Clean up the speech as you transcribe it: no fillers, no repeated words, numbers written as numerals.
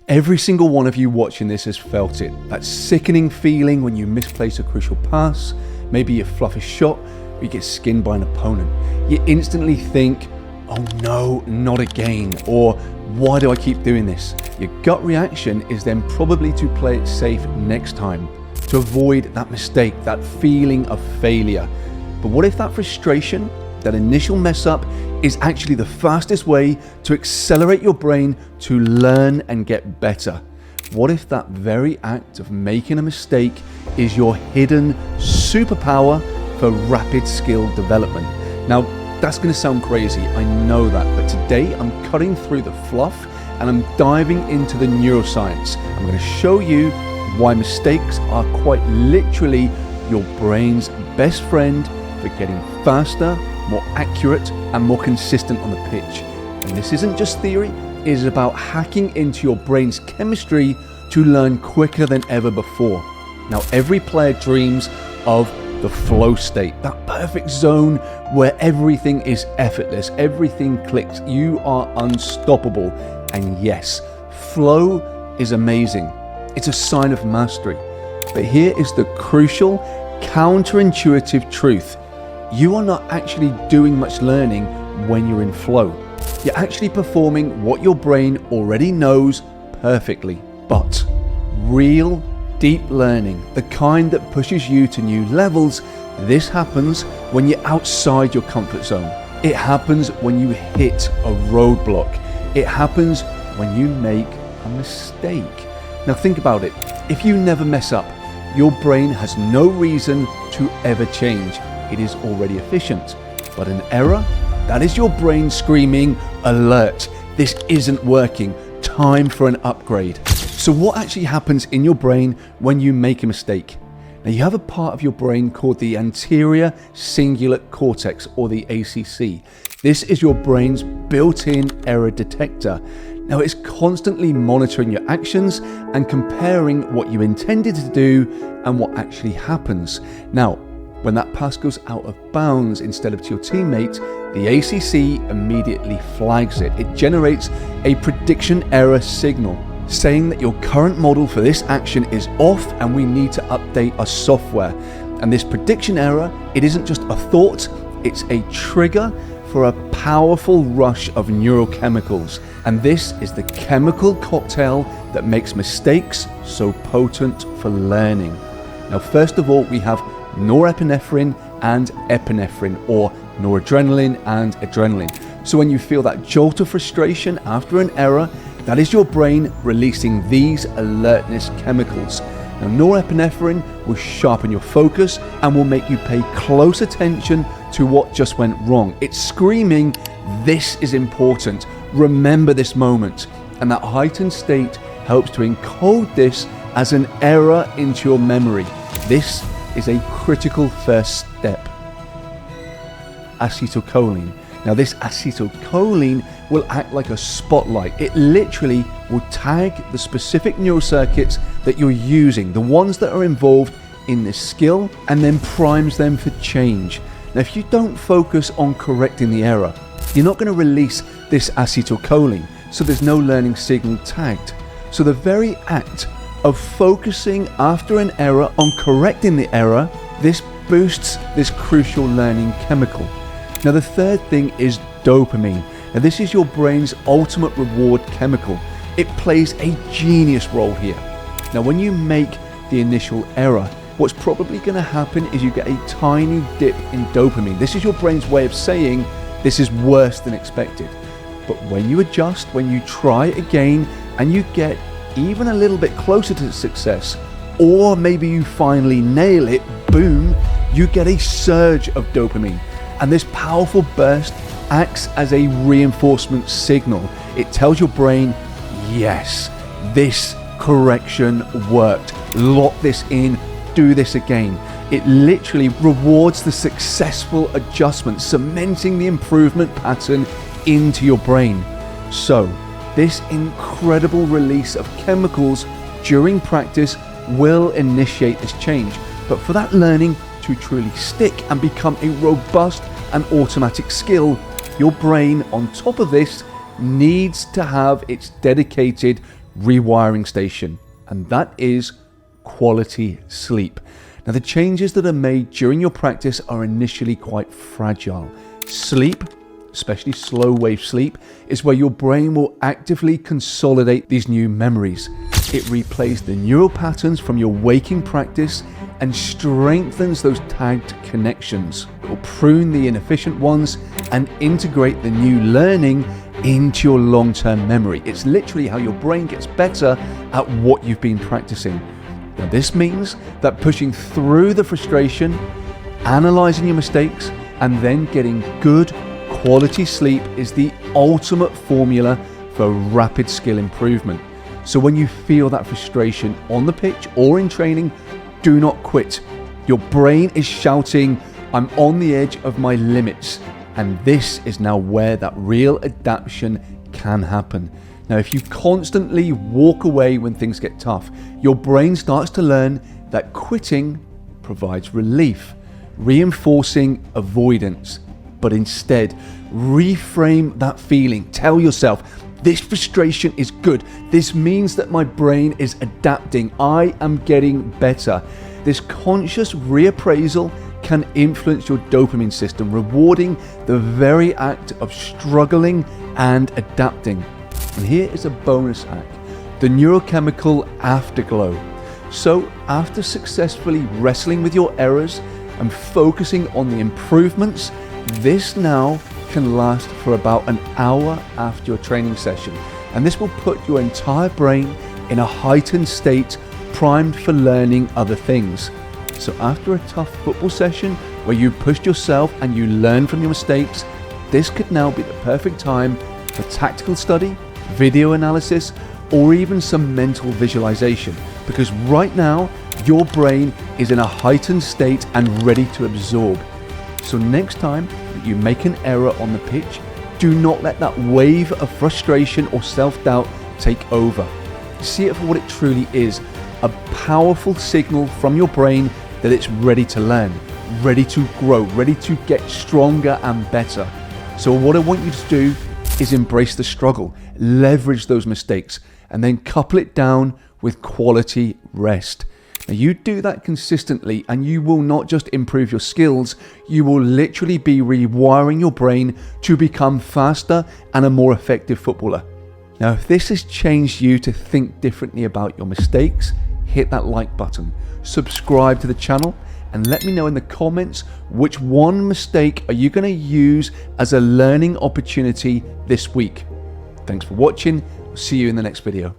Every single one of you watching this has felt it. That sickening feeling when you misplace a crucial pass, maybe you fluff a shot, or you get skinned by an opponent. You instantly think, oh no, not again, or why do I keep doing this? Your gut reaction is then probably to play it safe next time, to avoid that mistake, that feeling of failure. But what if that frustration, that initial mess up, is actually the fastest way to accelerate your brain to learn and get better? What if that very act of making a mistake is your hidden superpower for rapid skill development? Now, that's going to sound crazy, I know that, but today I'm cutting through the fluff and I'm diving into the neuroscience. I'm going to show you why mistakes are quite literally your brain's best friend for getting faster, more accurate, and more consistent on the pitch. And this isn't just theory, it is about hacking into your brain's chemistry to learn quicker than ever before. Now, every player dreams of the flow state, that perfect zone where everything is effortless, everything clicks, you are unstoppable. And yes, flow is amazing. It's a sign of mastery. But here is the crucial, counterintuitive truth. You are not actually doing much learning when you're in flow. You're actually performing what your brain already knows perfectly. But real deep learning, the kind that pushes you to new levels, this happens when you're outside your comfort zone. It happens when you hit a roadblock. It happens when you make a mistake. Now think about it. If you never mess up, your brain has no reason to ever change. It is already efficient. But an error, that is your brain screaming, alert, this isn't working, time for an upgrade. So what actually happens in your brain when you make a mistake? Now you have a part of your brain called the Anterior Cingulate Cortex, or the ACC. This is your brain's built-in error detector. Now it's constantly monitoring your actions and comparing what you intended to do and what actually happens. Now, when that pass goes out of bounds instead of to your teammate, the ACC immediately flags it. It generates a prediction error signal, saying that your current model for this action is off and we need to update our software. And this prediction error, it isn't just a thought, it's a trigger for a powerful rush of neurochemicals. And this is the chemical cocktail that makes mistakes so potent for learning. Now, first of all, we have norepinephrine and epinephrine, or noradrenaline and adrenaline. So when you feel that jolt of frustration after an error, that is your brain releasing these alertness chemicals. Now, norepinephrine will sharpen your focus and will make you pay close attention to what just went wrong. It's screaming, this is important, remember this moment. And that heightened state helps to encode this as an error into your memory. This is a critical first step. Acetylcholine. Now this acetylcholine will act like a spotlight. It literally will tag the specific neural circuits that you're using, the ones that are involved in this skill, and then primes them for change. Now if you don't focus on correcting the error, you're not going to release this acetylcholine, so there's no learning signal tagged. So the very act of focusing after an error on correcting the error, this boosts this crucial learning chemical. Now the third thing is dopamine. Now this is your brain's ultimate reward chemical. It plays a genius role here. Now when you make the initial error, what's probably going to happen is you get a tiny dip in dopamine. This is your brain's way of saying this is worse than expected. But when you adjust, when you try again and you get even a little bit closer to success, or maybe you finally nail it, boom, you get a surge of dopamine. And this powerful burst acts as a reinforcement signal. It tells your brain, yes, this correction worked. Lock this in, do this again. It literally rewards the successful adjustment, cementing the improvement pattern into your brain. So, this incredible release of chemicals during practice will initiate this change. But for that learning to truly stick and become a robust and automatic skill, your brain, on top of this, needs to have its dedicated rewiring station, and that is quality sleep. Now, the changes that are made during your practice are initially quite fragile. Sleep, especially slow wave sleep, is where your brain will actively consolidate these new memories. It replays the neural patterns from your waking practice and strengthens those tagged connections. It will prune the inefficient ones and integrate the new learning into your long-term memory. It's literally how your brain gets better at what you've been practicing. Now, this means that pushing through the frustration, analyzing your mistakes, and then getting good quality sleep is the ultimate formula for rapid skill improvement. So when you feel that frustration on the pitch or in training, do not quit. Your brain is shouting, I'm on the edge of my limits. And this is now where that real adaptation can happen. Now, if you constantly walk away when things get tough, your brain starts to learn that quitting provides relief, reinforcing avoidance. But instead, reframe that feeling. Tell yourself, this frustration is good. This means that my brain is adapting. I am getting better. This conscious reappraisal can influence your dopamine system, rewarding the very act of struggling and adapting. And here is a bonus hack, the neurochemical afterglow. So after successfully wrestling with your errors and focusing on the improvements, this now can last for about an hour after your training session. And this will put your entire brain in a heightened state, primed for learning other things. So after a tough football session where you pushed yourself and you learned from your mistakes, this could now be the perfect time for tactical study, video analysis, or even some mental visualization, because right now your brain is in a heightened state and ready to absorb. So next time that you make an error on the pitch, do not let that wave of frustration or self-doubt take over. See it for what it truly is, a powerful signal from your brain that it's ready to learn, ready to grow, ready to get stronger and better. So what I want you to do is embrace the struggle, leverage those mistakes, and then couple it down with quality rest. Now, you do that consistently and you will not just improve your skills, you will literally be rewiring your brain to become faster and a more effective footballer. Now, if this has changed you to think differently about your mistakes, hit that like button, subscribe to the channel, and let me know in the comments which one mistake are you going to use as a learning opportunity this week. Thanks for watching. I'll see you in the next video.